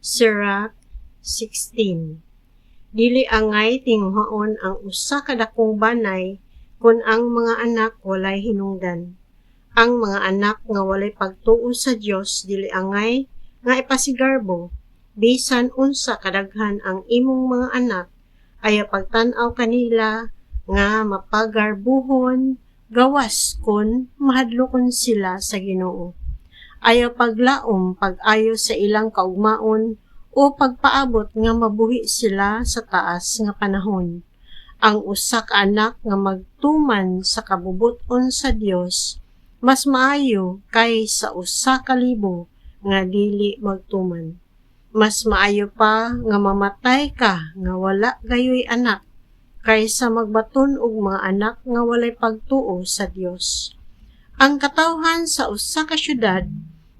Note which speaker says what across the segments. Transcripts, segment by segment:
Speaker 1: Sirach 16. Dili angay tinguhaon ang usa ka dakong banay kun ang mga anak walay hinungdan. Ang mga anak nga walay pagtuo sa Dios dili angay nga ipasigarbo. Bisan unsa kadaghan ang imong mga anak, ayaw pagtan-aw kanila nga mapagarbuhon gawas kun mahadlokon sila sa Ginoo. Ayaw paglaom pag-ayo sa ilang kaugmaon o pagpaabot nga mabuhi sila sa taas nga panahon. Ang usa ka anak nga magtuman sa kabubot-on sa Dios mas maayo kay sa usa ka libo nga dili magtuman. Mas maayo pa nga mamatay ka nga wala gayoy anak kaysa magbaton og mga anak nga walay pagtuo sa Dios. Ang katawhan sa usa ka syudad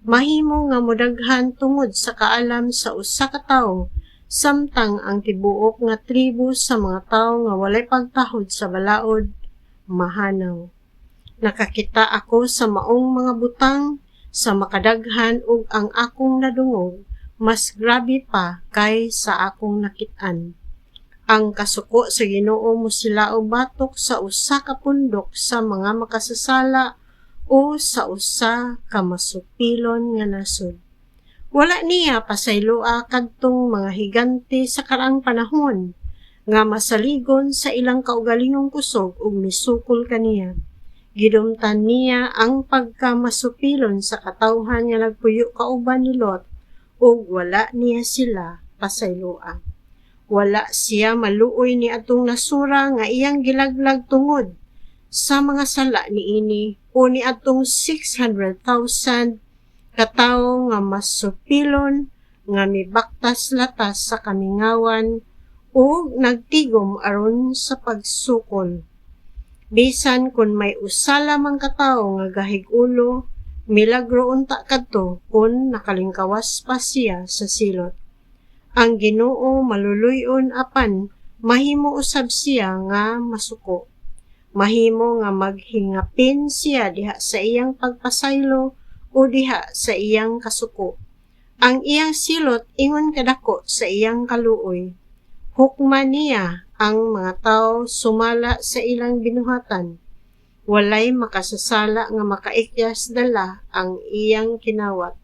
Speaker 1: mahimo nga modaghan tungod sa kaalam sa usa ka tawo, samtang ang tibuok nga tribo sa mga tawo nga walay pagtahod sa balaod mahanaw. Nakakita ako sa maong mga butang sa makadaghan ug ang akong nadungog mas grabe pa kay sa akong nakit-an. Ang kasuko sa Ginoo mosilao batok sa usa ka pundok sa mga makasasala o sa usa ka masupilon nga nasod. Wala niya pasayloa kadtong mga higante sa karaang panahon nga masaligon sa ilang kaugalingong kusog ug misukol kaniya. Gidumtan niya ang pagkamasupilon sa katawhan nga nagpuyo kauban ni Lot ug wala niya sila pasayloa. Wala siya maluoy ni atong nasura nga iyang gilaglag tungod sa mga sala niini o ni atong 600,000 katawo nga masupilon nga mibaktas latas sa kamingawan o nagtigom aron sa pagsukol. Bisan kun may usa lamang katawo nga gahig-ulo, milagro unta kadto kun nakalingkawas pa siya sa silot. Ang Ginoo maluluyon apan mahimo usab siya nga masuko. Mahimo nga maghingapin siya diha sa iyang pagpasaylo o diha sa iyang kasuko. Ang iyang silot ingon kadako sa iyang kaluoy. Hukma niya ang mga tawo sumala sa ilang binuhatan. Walay makasasala nga makaikyas dala ang iyang kinawat.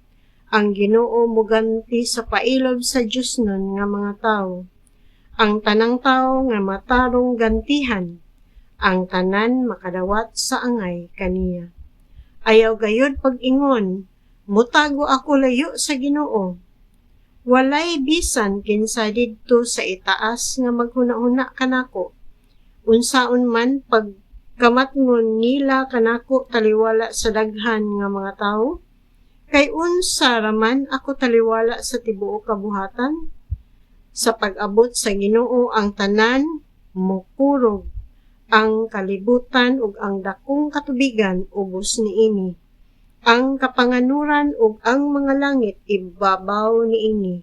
Speaker 1: Ang Ginoo moganti sa pailob sa Dios nun nga mga tawo. Ang tanang tawo nga matarong gantihan, ang tanan makadawat sa angay kaniya. Ayaw gayud pag-ingon, mutago ako layo sa Ginoo. Walay bisan kinsa didto sa itaas nga maghuna-huna kanako. Unsaon man pagkamatngon nila kanako taliwala sa daghan nga mga tawo? Kay unsa raman ako taliwala sa tibuok kabuhatan? Sa pag-abot sa Ginoo ang tanan mokurog, ang kalibutan ug ang dakong katubigan ubos niini. Ang kapanganuran ug ang mga langit ibabaw niini.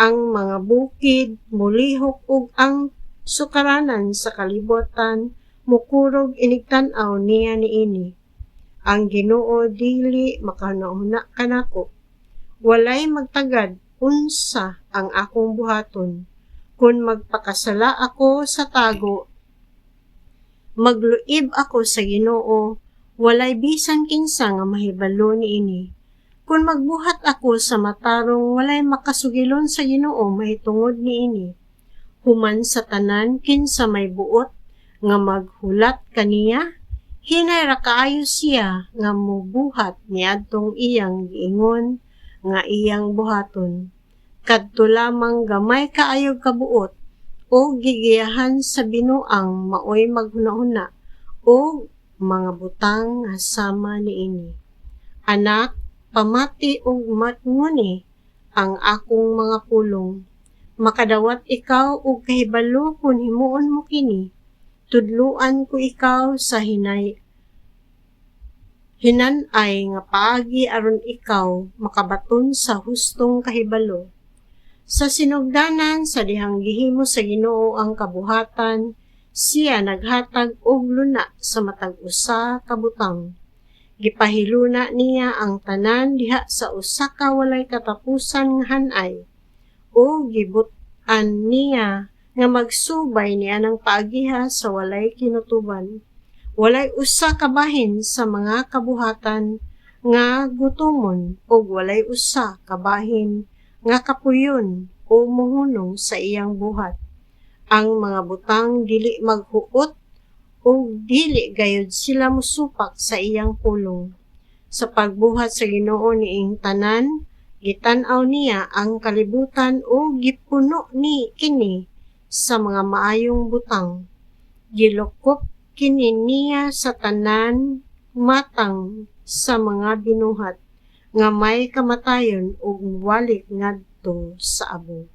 Speaker 1: Ang mga bukid mulihok ug ang sukaranan sa kalibutan mukurog inigtan-aw niya niini. Ang Ginoo dili makanahuna kanako. Walay magtagad unsa ang akong buhaton. Kun magpakasala ako sa tago, magluib ako sa Ginoo, walay bisan kinsa nga mahibalo niini. Kun magbuhat ako sa matarong, walay makasugilon sa Ginoo mahitungod niini. Human sa tanan kinsa may buot nga maghulat kaniya, hinay ra kaayo siya nga mobuhat niadtong iyang giingon nga iyang buhaton. Kadto lamang gamay kaayog kabuot o gigiyahan sa binuang maoy maghuna-huna o mga butang nga sama niini. Anak, pamati ug matnguni ang akong mga pulong. Makadawat ikaw og kahibalo kun himuon mo kini. Tudluan ko ikaw sa hinanay nga paagi aron ikaw makabaton sa hustong kahibalo. Sa sinugdanan sa dihang gihimo sa Ginoo ang kabuhatan, siya naghatag og luna sa matag usa ka butang. Gipahiluna niya ang tanan diha sa usa ka walay katapusan nga hanay. o gibut-an niya nga magsubay niya ng paagiha sa walay kinutuban. Walay usa ka bahin sa mga kabuhatan nga gutomon o walay usa ka bahin nga kapuyon o muhunong sa iyang buhat. Ang mga butang dili maghuot o dili gayud sila musupak sa iyang pulong. Sa pagbuhat sa Ginoo niing tanan, gitan-aw niya ang kalibutan o gipuno ni kini sa mga maayong butang. Gilukop kini niya sa tanan matang sa mga binuhat nga may kamatayon ug walik ngadto sa abo.